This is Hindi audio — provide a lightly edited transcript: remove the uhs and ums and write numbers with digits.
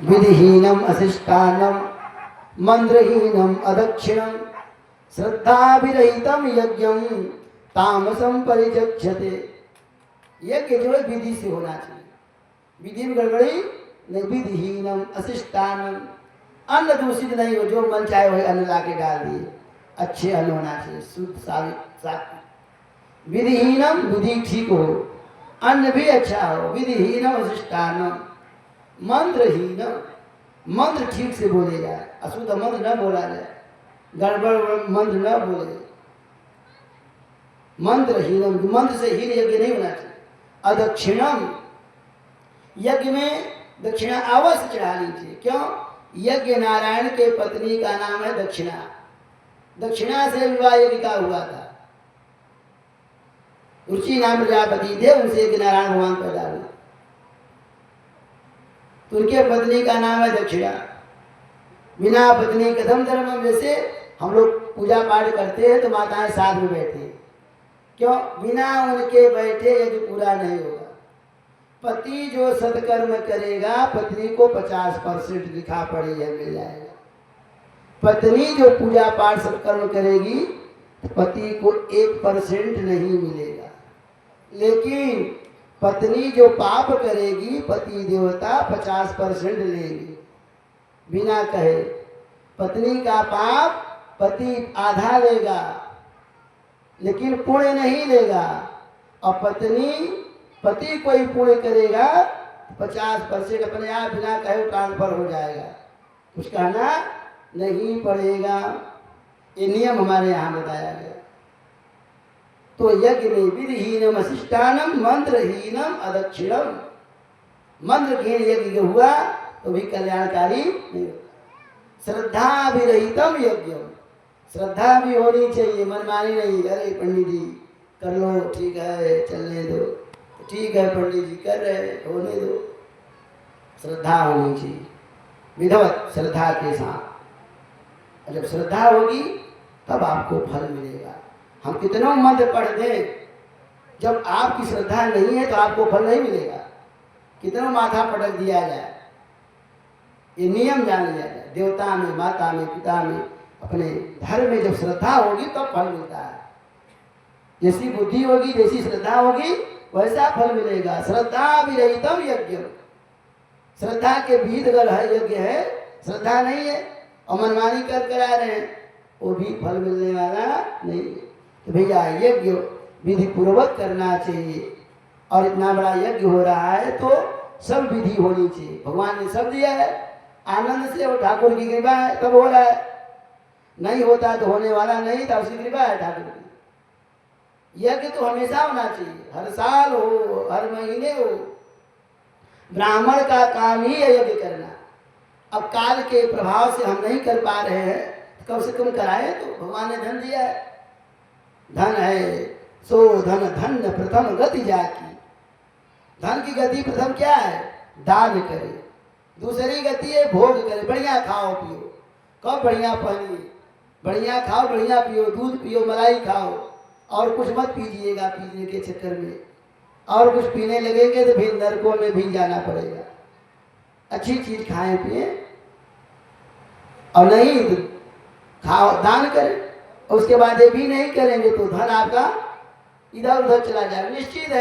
विधिहीनम अशिष्टानम मंत्रहीनम अदक्षिणम श्रद्धाभिरहितम यज्ञम तामसम परिचक्षते। यज्ञ जो है विधि से होना चाहिए, विधि में गड़बड़ी नहीं। विधिहीनम अशिष्टानम, अन्न दूषित नहीं हो, जो मन चाहे वही अन्न ला के डाल दिए, अच्छे अन्न होना चाहिए, शुद्ध सात्विक। विधिहीनम, विधि ठीक हो, अन्न भी अच्छा हो। विधिहीनम अशिष्टानम, मंत्रहीनम, मंत्र ठीक से बोले जाए, अशुद्ध मंत्र न बोला जाए, गड़बड़ मंत्र न बोले। मंत्रहीनम, मंत्र से हीन यज्ञ नहीं होना चाहिए। अदक्षिणम, यज्ञ में दक्षिणा अवश्य चढ़ानी चाहिए। क्यों? यज्ञ नारायण के पत्नी का नाम है दक्षिणा। दक्षिणा से विवाह यज्ञ का हुआ था। रुचि नाम प्रजापति थे, उनसे यज्ञ नारायण भगवान पैदा हुए, तो उनके पत्नी का नाम है दक्षिणा। बिना पत्नी कथम धर्म, जैसे हम लोग पूजा पाठ करते हैं तो माताएं साथ में बैठती हैं। क्यों? बिना उनके बैठे यज्ञ पूरा नहीं होगा। पति जो सत्कर्म करेगा, पत्नी को 50% लिखा पड़ी है, मिल जाएगा। पत्नी जो पूजा पाठ सत्कर्म करेगी, पति को 1% नहीं मिलेगा। लेकिन पत्नी जो पाप करेगी, पति देवता 50% लेंगे बिना कहे। पत्नी का पाप पति आधा लेगा, लेकिन पुण्य नहीं लेगा। और पति कोई पुण्य करेगा 50% अपने आप बिना कहे ट्रांसफर हो जाएगा, कुछ कहना नहीं पड़ेगा। ये नियम हमारे यहाँ बताया गया। तो यज्ञ में विधिहीनम अशिष्टानम मंत्रहीनम अदक्षिणम, मंत्रहीन यज्ञ हुआ तो भी कल्याणकारी नहीं होगा। श्रद्धाभिरहितम यज्ञम, श्रद्धा भी होनी चाहिए, मनमानी नहीं। अरे पंडित जी कर लो, ठीक है, चलने दो, ठीक है पंडित जी कर रहे, होने दो। श्रद्धा होनी चाहिए, विधवत श्रद्धा के साथ। जब श्रद्धा होगी तब आपको फल मिलेगा। हम कितना मंत्र पढ़ दें, जब आपकी श्रद्धा नहीं है तो आपको फल नहीं मिलेगा। कितना माथा पटक दिया जाए, ये नियम जान लिया जाए। देवता में, माता में, पिता में, अपने धर्म में जब श्रद्धा होगी तब फल मिलता है। जैसी बुद्धि होगी, जैसी श्रद्धा होगी, वैसा फल मिलेगा। श्रद्धा भी रहितम यज्ञ, श्रद्धा के बीत अगर है यज्ञ है, श्रद्धा नहीं है और मनमानी कर करा रहे हैं, वो भी फल मिलने वाला नहीं है। तो भैया यज्ञ विधि पूर्वक करना चाहिए। और इतना बड़ा यज्ञ हो रहा है तो सब विधि होनी चाहिए। भगवान ने सब दिया है आनंद से, और ठाकुर की कृपा है तब हो रहा है। नहीं होता तो होने वाला नहीं था, उसकी कृपा है ठाकुर की। यज्ञ तो हमेशा होना चाहिए, हर साल हो, हर महीने हो। ब्राह्मण का काम ही है यज्ञ करना। अब काल के प्रभाव से हम नहीं कर पा रहे हैं, कम से कम कराए तो। भगवान ने धन दिया है, धन है सो धन धन्य प्रथम गति जाकी। धन की गति प्रथम क्या है? दान करे। दूसरी गति है भोग करे, बढ़िया खाओ पियो। कब बढ़िया पहनिए, बढ़िया खाओ, बढ़िया पियो, दूध पियो, मलाई खाओ, और कुछ मत पीजिएगा पीने के चक्कर में। और कुछ पीने लगेंगे तो फिर नरकों में भी जाना पड़ेगा। अच्छी चीज खाएं पिए, और नहीं तो खाओ, दान करें। उसके बाद ये भी नहीं करेंगे तो धन आपका इधर उधर चला जाएगा, निश्चित है।